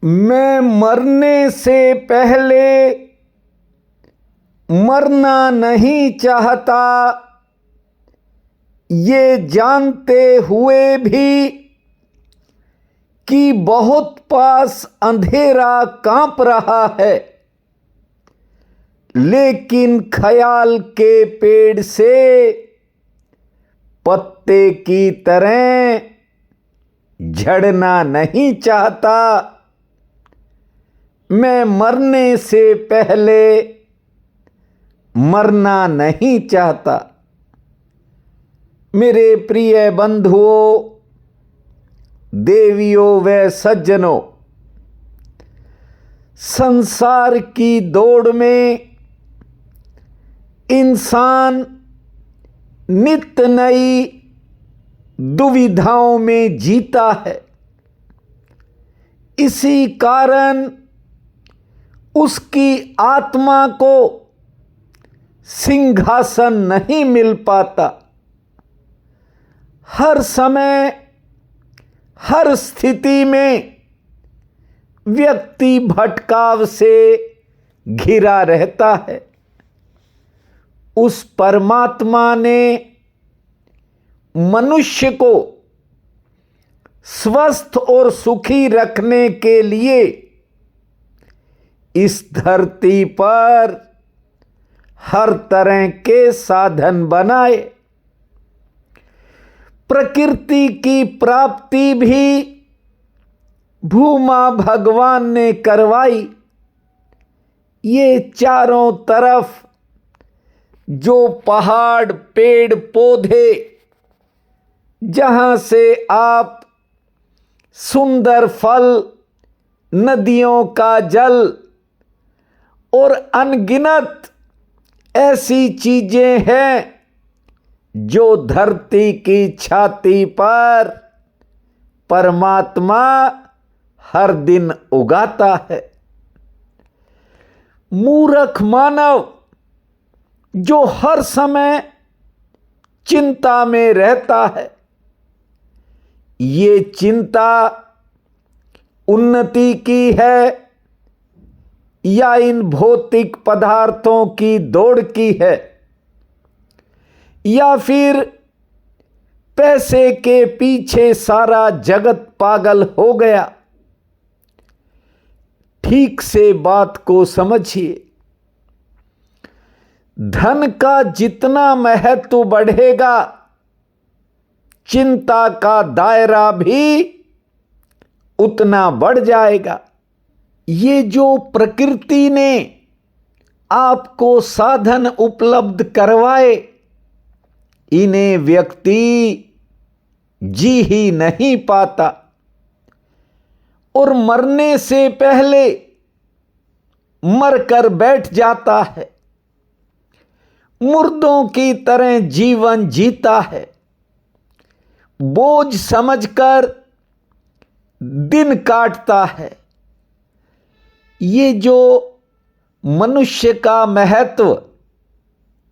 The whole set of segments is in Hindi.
मैं मरने से पहले मरना नहीं चाहता, ये जानते हुए भी कि बहुत पास अंधेरा कांप रहा है, लेकिन ख्याल के पेड़ से पत्ते की तरह झड़ना नहीं चाहता। मैं मरने से पहले मरना नहीं चाहता। मेरे प्रिय बंधुओं, देवियों व सज्जनों, संसार की दौड़ में इंसान नित नई दुविधाओं में जीता है। इसी कारण उसकी आत्मा को सिंहासन नहीं मिल पाता। हर समय हर स्थिति में व्यक्ति भटकाव से घिरा रहता है। उस परमात्मा ने मनुष्य को स्वस्थ और सुखी रखने के लिए इस धरती पर हर तरह के साधन बनाए। प्रकृति की प्राप्ति भी भूमा भगवान ने करवाई। ये चारों तरफ जो पहाड़, पेड़, पौधे, जहां से आप सुंदर फल, नदियों का जल और अनगिनत ऐसी चीजें हैं जो धरती की छाती पर परमात्मा हर दिन उगाता है। मूर्ख मानव जो हर समय चिंता में रहता है, ये चिंता उन्नति की है या इन भौतिक पदार्थों की दौड़ की है, या फिर पैसे के पीछे सारा जगत पागल हो गया। ठीक से बात को समझिए। धन का जितना महत्व बढ़ेगा, चिंता का दायरा भी उतना बढ़ जाएगा। ये जो प्रकृति ने आपको साधन उपलब्ध करवाए, इन्हें व्यक्ति जी ही नहीं पाता और मरने से पहले मरकर बैठ जाता है। मुर्दों की तरह जीवन जीता है। बोझ समझकर दिन काटता है। ये जो मनुष्य का महत्व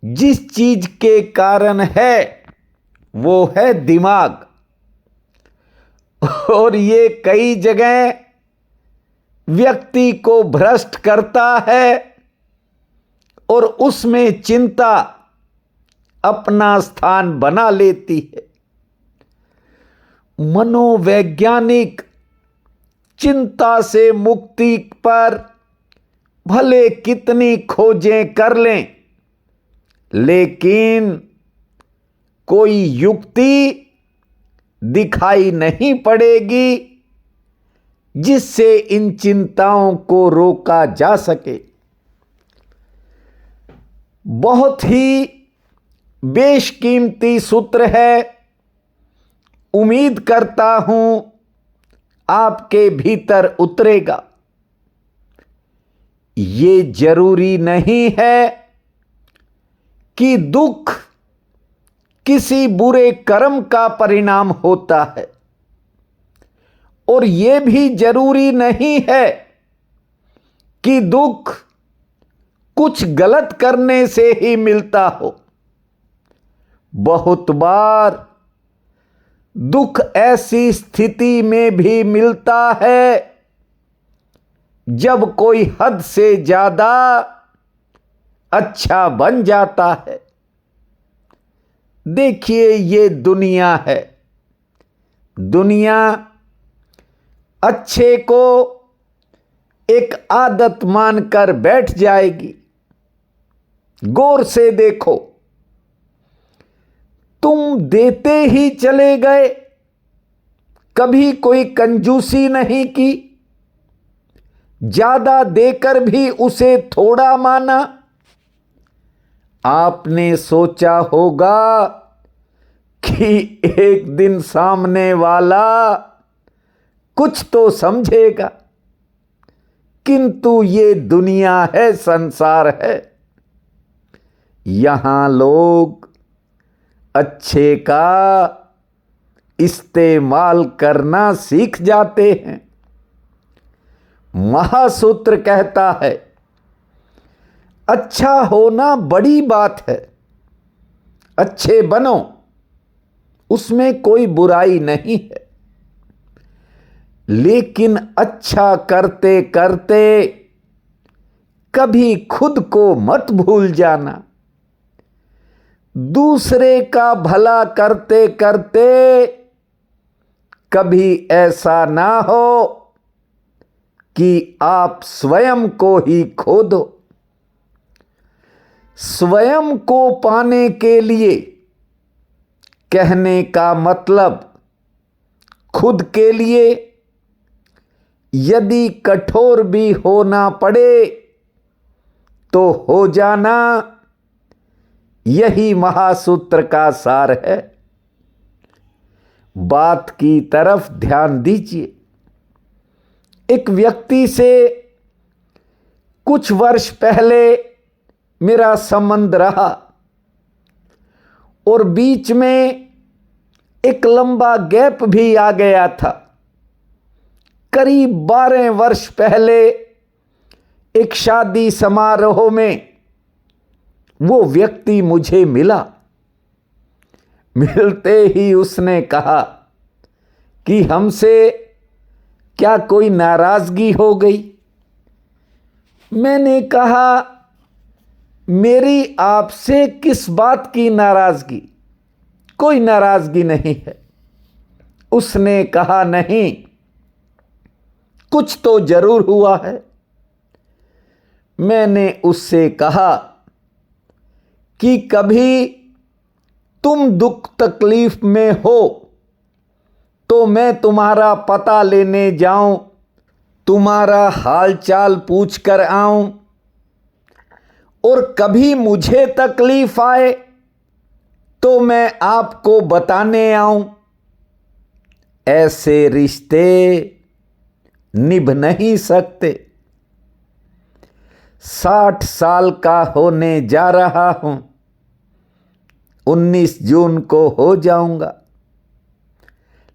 जिस चीज के कारण है, वो है दिमाग। और ये कई जगह व्यक्ति को भ्रष्ट करता है और उसमें चिंता अपना स्थान बना लेती है। मनोवैज्ञानिक चिंता से मुक्ति पर भले कितनी खोजें कर लें, लेकिन कोई युक्ति दिखाई नहीं पड़ेगी जिससे इन चिंताओं को रोका जा सके। बहुत ही बेशकीमती सूत्र है। उम्मीद करता हूं आपके भीतर उतरेगा। ये जरूरी नहीं है कि दुख किसी बुरे कर्म का परिणाम होता है, और यह भी जरूरी नहीं है कि दुख कुछ गलत करने से ही मिलता हो। बहुत बार दुख ऐसी स्थिति में भी मिलता है जब कोई हद से ज्यादा अच्छा बन जाता है। देखिए, ये दुनिया है। दुनिया अच्छे को एक आदत मानकर बैठ जाएगी। गौर से देखो, तुम देते ही चले गए, कभी कोई कंजूसी नहीं की, ज्यादा देकर भी उसे थोड़ा माना। आपने सोचा होगा कि एक दिन सामने वाला कुछ तो समझेगा, किंतु ये दुनिया है, संसार है। यहां लोग अच्छे का इस्तेमाल करना सीख जाते हैं। महासूत्र कहता है, अच्छा होना बड़ी बात है, अच्छे बनो, उसमें कोई बुराई नहीं है। लेकिन अच्छा करते करते कभी खुद को मत भूल जाना। दूसरे का भला करते करते कभी ऐसा ना हो कि आप स्वयं को ही खो दो। स्वयं को पाने के लिए, कहने का मतलब खुद के लिए यदि कठोर भी होना पड़े तो हो जाना, यही महासूत्र का सार है। बात की तरफ ध्यान दीजिए। एक व्यक्ति से कुछ वर्ष पहले मेरा संबंध रहा और बीच में एक लंबा गैप भी आ गया था। करीब 12 वर्ष पहले एक शादी समारोह में वो व्यक्ति मुझे मिला। मिलते ही उसने कहा कि हमसे क्या कोई नाराजगी हो गई। मैंने कहा, मेरी आपसे किस बात की नाराजगी, कोई नाराजगी नहीं है। उसने कहा, नहीं, कुछ तो जरूर हुआ है। मैंने उससे कहा कि कभी तुम दुख तकलीफ में हो तो मैं तुम्हारा पता लेने जाऊं, तुम्हारा हाल चाल पूछ कर आऊं, और कभी मुझे तकलीफ आए तो मैं आपको बताने आऊं। ऐसे रिश्ते निभ नहीं सकते। 60 साल का होने जा रहा हूं, 19 जून को हो जाऊंगा,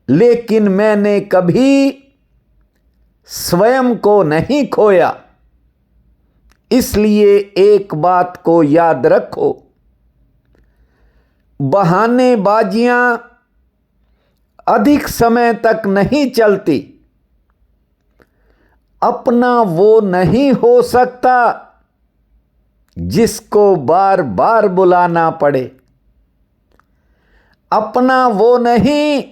लेकिन मैंने कभी स्वयं को नहीं खोया। इसलिए एक बात को याद रखो, बहानेबाजियां अधिक समय तक नहीं चलती। अपना वो नहीं हो सकता जिसको बार बार बुलाना पड़े। अपना वो नहीं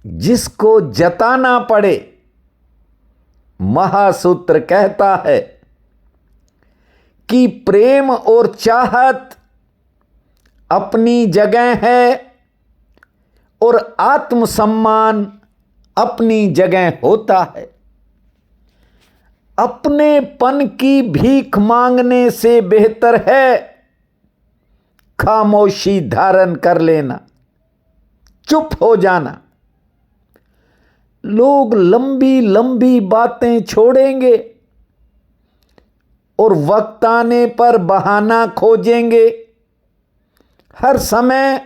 जिसको जताना पड़े। महासूत्र कहता है कि प्रेम और चाहत अपनी जगह है और आत्मसम्मान अपनी जगह होता है। अपनेपन की भीख मांगने से बेहतर है खामोशी धारण कर लेना, चुप हो जाना। लोग लंबी लंबी बातें छोड़ेंगे और वक्त आने पर बहाना खोजेंगे। हर समय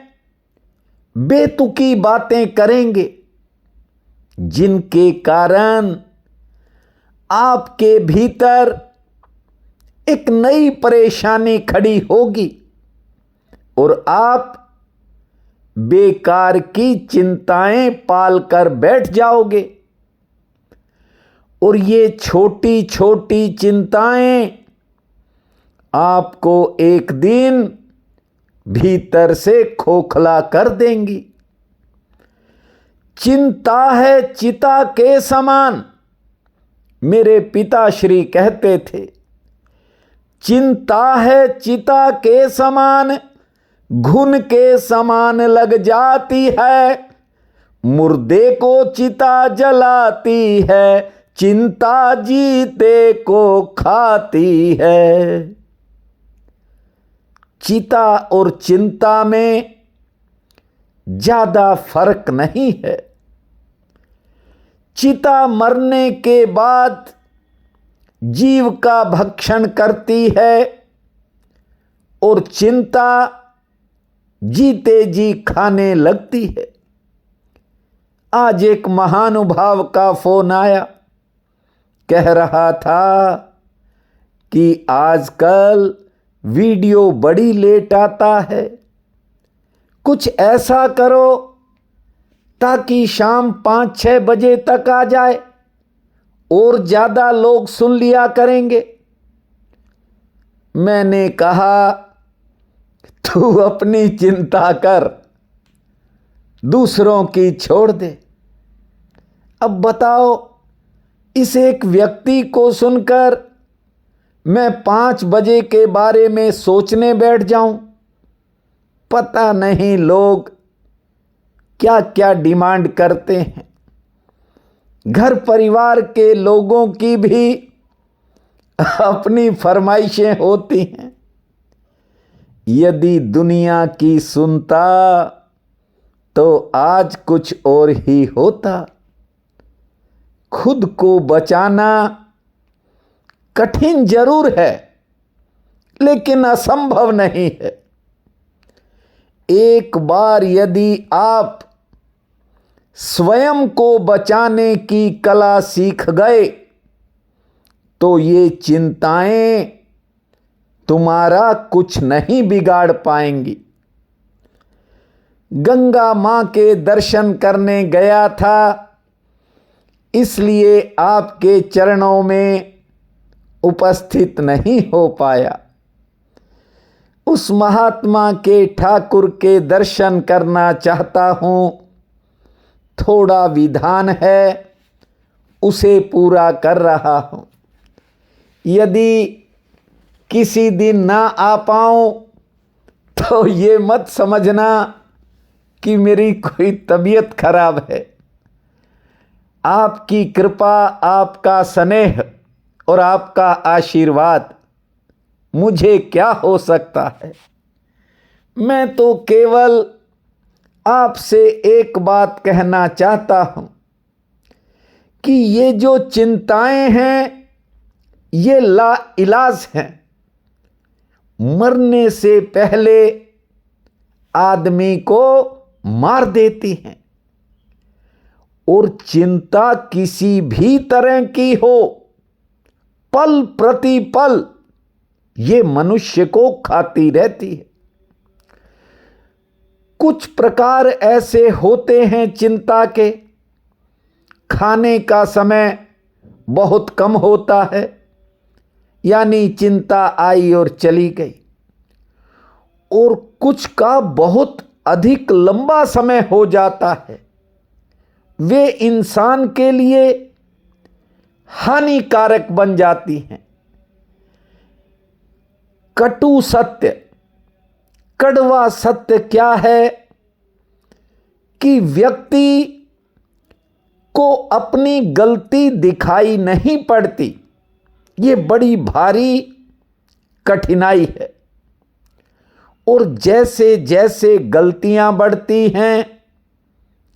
बेतुकी बातें करेंगे, जिनके कारण आपके भीतर एक नई परेशानी खड़ी होगी और आप बेकार की चिंताएं पालकर बैठ जाओगे। और ये छोटी छोटी चिंताएं आपको एक दिन भीतर से खोखला कर देंगी। चिंता है चिता के समान, मेरे पिताश्री कहते थे। चिंता है चिता के समान, घुन के समान लग जाती है, मुर्दे को चिता जलाती है, चिंता जीते को खाती है। चिता और चिंता में ज्यादा फर्क नहीं है। चिता मरने के बाद जीव का भक्षण करती है और चिंता जीते जी खाने लगती है। आज एक महानुभाव का फोन आया, कह रहा था कि आजकल वीडियो बड़ी लेट आता है, कुछ ऐसा करो ताकि शाम 5-6 बजे तक आ जाए और ज्यादा लोग सुन लिया करेंगे। मैंने कहा तू अपनी चिंता कर, दूसरों की छोड़ दे। अब बताओ, इस एक व्यक्ति को सुनकर मैं 5 बजे के बारे में सोचने बैठ जाऊं? पता नहीं लोग क्या क्या डिमांड करते हैं। घर परिवार के लोगों की भी अपनी फरमाइशें होती हैं। यदि दुनिया की सुनता तो आज कुछ और ही होता। खुद को बचाना कठिन जरूर है, लेकिन असंभव नहीं है। एक बार यदि आप स्वयं को बचाने की कला सीख गए तो ये चिंताएं तुम्हारा कुछ नहीं बिगाड़ पाएंगी। गंगा मां के दर्शन करने गया था, इसलिए आपके चरणों में उपस्थित नहीं हो पाया। उस महात्मा के ठाकुर के दर्शन करना चाहता हूं, थोड़ा विधान है, उसे पूरा कर रहा हूं। यदि किसी दिन ना आ पाऊं तो ये मत समझना कि मेरी कोई तबीयत खराब है। आपकी कृपा, आपका स्नेह और आपका आशीर्वाद, मुझे क्या हो सकता है। मैं तो केवल आपसे एक बात कहना चाहता हूं कि ये जो चिंताएं हैं ये लाइलाज हैं। मरने से पहले आदमी को मार देती हैं। और चिंता किसी भी तरह की हो, पल प्रति पल ये मनुष्य को खाती रहती है। कुछ प्रकार ऐसे होते हैं चिंता के, खाने का समय बहुत कम होता है, यानी चिंता आई और चली गई। और कुछ का बहुत अधिक लंबा समय हो जाता है, वे इंसान के लिए हानिकारक बन जाती हैं। कटु सत्य, कड़वा सत्य क्या है कि व्यक्ति को अपनी गलती दिखाई नहीं पड़ती। ये बड़ी भारी कठिनाई है। और जैसे जैसे गलतियां बढ़ती हैं,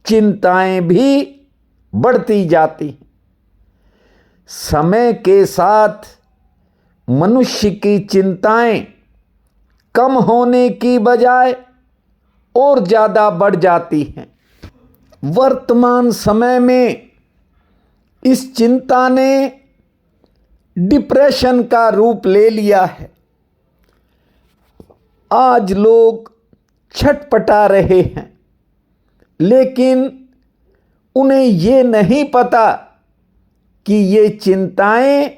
चिंताएं भी बढ़ती जाती हैं। समय के साथ मनुष्य की चिंताएं कम होने की बजाय और ज्यादा बढ़ जाती हैं। वर्तमान समय में इस चिंता ने डिप्रेशन का रूप ले लिया है। आज लोग छटपटा रहे हैं, लेकिन उन्हें ये नहीं पता कि ये चिंताएं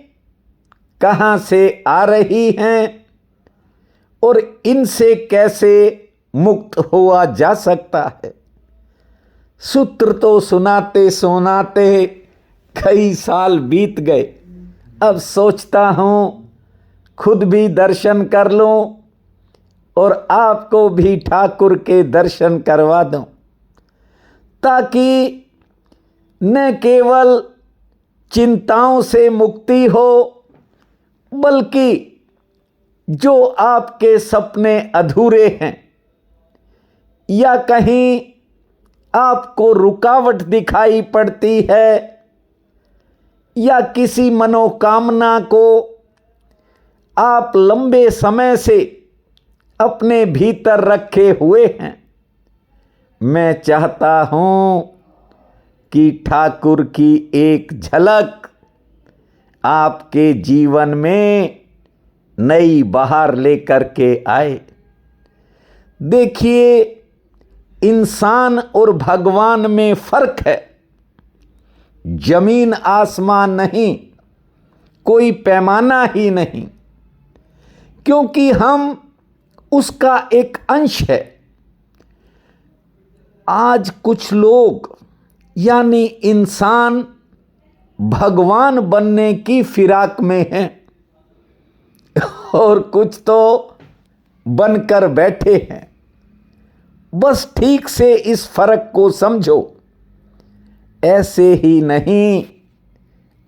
कहाँ से आ रही हैं और इनसे कैसे मुक्त हुआ जा सकता है। सूत्र तो सुनाते सुनाते कई साल बीत गए। अब सोचता हूँ खुद भी दर्शन कर लूं और आपको भी ठाकुर के दर्शन करवा दूं, ताकि न केवल चिंताओं से मुक्ति हो, बल्कि जो आपके सपने अधूरे हैं या कहीं आपको रुकावट दिखाई पड़ती है या किसी मनोकामना को आप लंबे समय से अपने भीतर रखे हुए हैं, मैं चाहता हूं कि ठाकुर की एक झलक आपके जीवन में नई बहार लेकर के आए। देखिए, इंसान और भगवान में फर्क है, जमीन आसमान नहीं, कोई पैमाना ही नहीं, क्योंकि हम उसका एक अंश है। आज कुछ लोग यानी इंसान भगवान बनने की फिराक में हैं और कुछ तो बनकर बैठे हैं। बस ठीक से इस फर्क को समझो। ऐसे ही नहीं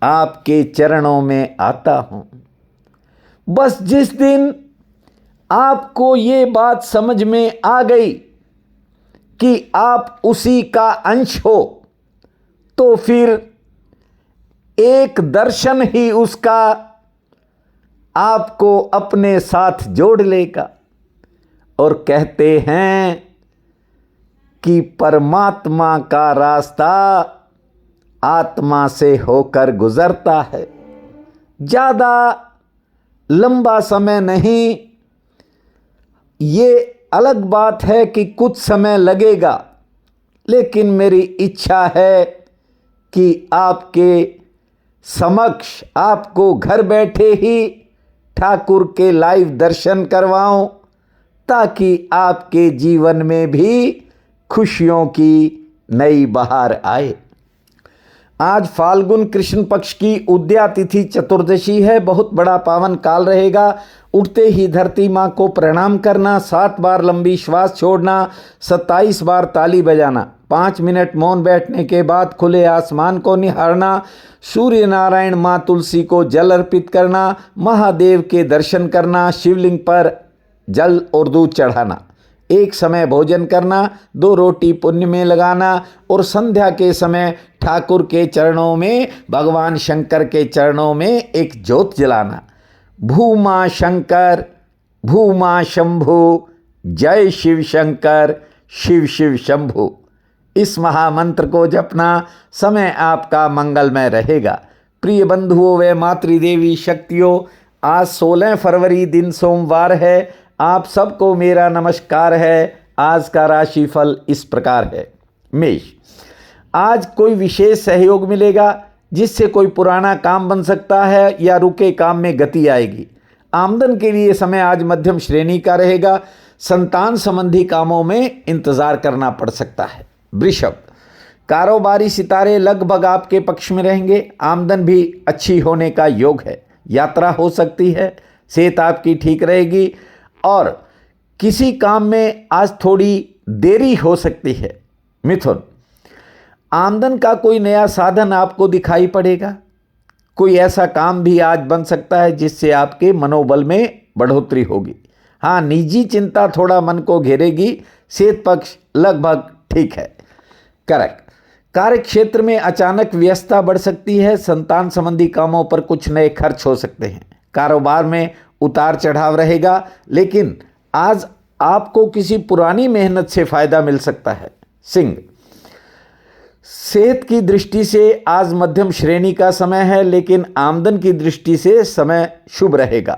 आपके चरणों में आता हूं। बस जिस दिन आपको ये बात समझ में आ गई कि आप उसी का अंश हो, तो फिर एक दर्शन ही उसका आपको अपने साथ जोड़ लेगा। और कहते हैं कि परमात्मा का रास्ता आत्मा से होकर गुजरता है। ज़्यादा लंबा समय नहीं, ये अलग बात है कि कुछ समय लगेगा, लेकिन मेरी इच्छा है कि आपके समक्ष आपको घर बैठे ही ठाकुर के लाइव दर्शन करवाऊं, ताकि आपके जीवन में भी खुशियों की नई बहार आए। आज फाल्गुन कृष्ण पक्ष की उद्या तिथि चतुर्दशी है। बहुत बड़ा पावन काल रहेगा। उठते ही धरती माँ को प्रणाम करना, 7 बार लंबी श्वास छोड़ना, 27 बार ताली बजाना, 5 मिनट मौन बैठने के बाद खुले आसमान को निहारना, सूर्य नारायण माँ तुलसी को जल अर्पित करना, महादेव के दर्शन करना, शिवलिंग पर जल और दूध चढ़ाना, एक समय भोजन करना, 2 रोटी पुण्य में लगाना और संध्या के समय ठाकुर के चरणों में, भगवान शंकर के चरणों में एक ज्योत जलाना। भूमा शंकर, भूमा शंभु, जय शिव शंकर, शिव शिव शंभु। इस महामंत्र को जपना, समय आपका मंगलमय रहेगा। प्रिय बंधुओं व मातृदेवी शक्तियों, आज 16 फरवरी दिन सोमवार है। आप सबको मेरा नमस्कार है। आज का राशिफल इस प्रकार है। मेष, आज कोई विशेष सहयोग मिलेगा जिससे कोई पुराना काम बन सकता है या रुके काम में गति आएगी। आमदन के लिए समय आज मध्यम श्रेणी का रहेगा। संतान संबंधी कामों में इंतजार करना पड़ सकता है। वृषभ, कारोबारी सितारे लगभग आपके पक्ष में रहेंगे। आमदन भी अच्छी होने का योग है। यात्रा हो सकती है। सेहत आपकी ठीक रहेगी और किसी काम में आज थोड़ी देरी हो सकती है। मिथुन, आमदन का कोई नया साधन आपको दिखाई पड़ेगा। कोई ऐसा काम भी आज बन सकता है जिससे आपके मनोबल में बढ़ोतरी होगी। हाँ, निजी चिंता थोड़ा मन को घेरेगी। सेहत पक्ष लगभग ठीक है। कर्क, कार्य क्षेत्र में अचानक व्यस्तता बढ़ सकती है। संतान संबंधी कामों पर कुछ नए खर्च हो सकते हैं। कारोबार में उतार चढ़ाव रहेगा, लेकिन आज आपको किसी पुरानी मेहनत से फायदा मिल सकता है। सिंह, सेहत की दृष्टि से आज मध्यम श्रेणी का समय है, लेकिन आमदन की दृष्टि से समय शुभ रहेगा।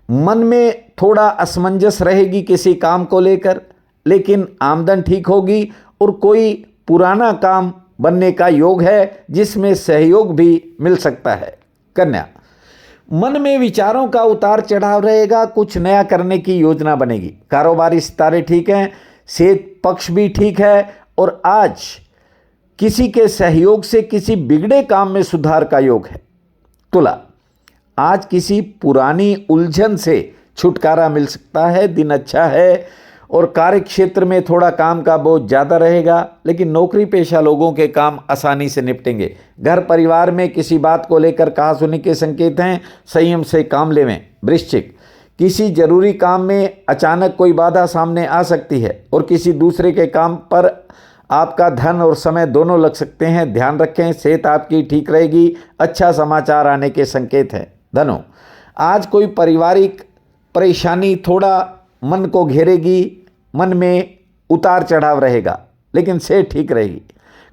मन में थोड़ा असमंजस रहेगी किसी काम को लेकर, लेकिन आमदन ठीक होगी और कोई पुराना काम बनने का योग है, जिसमें सहयोग भी मिल सकता है। कन्या, मन में विचारों का उतार चढ़ाव रहेगा, कुछ नया करने की योजना बनेगी। कारोबारी सितारे ठीक हैं, सेहत पक्ष भी ठीक है और आज किसी के सहयोग से किसी बिगड़े काम में सुधार का योग है। तुला, आज किसी पुरानी उलझन से छुटकारा मिल सकता है, दिन अच्छा है और कार्य क्षेत्र में थोड़ा काम का बोझ ज़्यादा रहेगा, लेकिन नौकरी पेशा लोगों के काम आसानी से निपटेंगे। घर परिवार में किसी बात को लेकर कहासुनी के संकेत हैं, संयम से काम लेवें। वृश्चिक, किसी जरूरी काम में अचानक कोई बाधा सामने आ सकती है और किसी दूसरे के काम पर आपका धन और समय दोनों लग सकते हैं, ध्यान रखें। सेहत आपकी ठीक रहेगी, अच्छा समाचार आने के संकेत हैं। धनु, आज कोई पारिवारिक परेशानी थोड़ा मन को घेरेगी, मन में उतार चढ़ाव रहेगा, लेकिन सेहत ठीक रहेगी।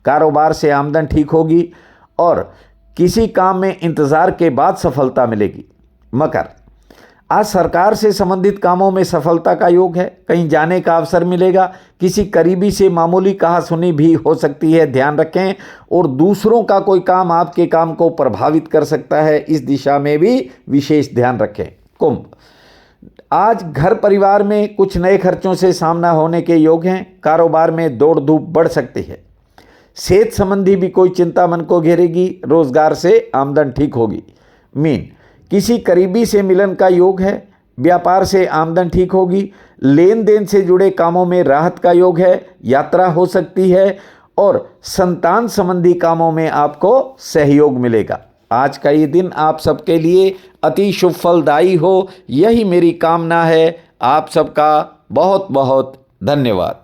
कारोबार से आमदन ठीक होगी और किसी काम में इंतज़ार के बाद सफलता मिलेगी। मकर, आज सरकार से संबंधित कामों में सफलता का योग है, कहीं जाने का अवसर मिलेगा। किसी करीबी से मामूली कहासुनी भी हो सकती है, ध्यान रखें। और दूसरों का कोई काम आपके काम को प्रभावित कर सकता है, इस दिशा में भी विशेष ध्यान रखें। कुंभ, आज घर परिवार में कुछ नए खर्चों से सामना होने के योग हैं, कारोबार में दौड़ धूप बढ़ सकती है। सेहत संबंधी भी कोई चिंता मन को घेरेगी, रोजगार से आमदन ठीक होगी। मीन, किसी करीबी से मिलन का योग है, व्यापार से आमदन ठीक होगी। लेन देन से जुड़े कामों में राहत का योग है, यात्रा हो सकती है और संतान संबंधी कामों में आपको सहयोग मिलेगा। आज का ये दिन आप सबके लिए अति शुभ फलदायी हो, यही मेरी कामना है। आप सबका बहुत बहुत धन्यवाद।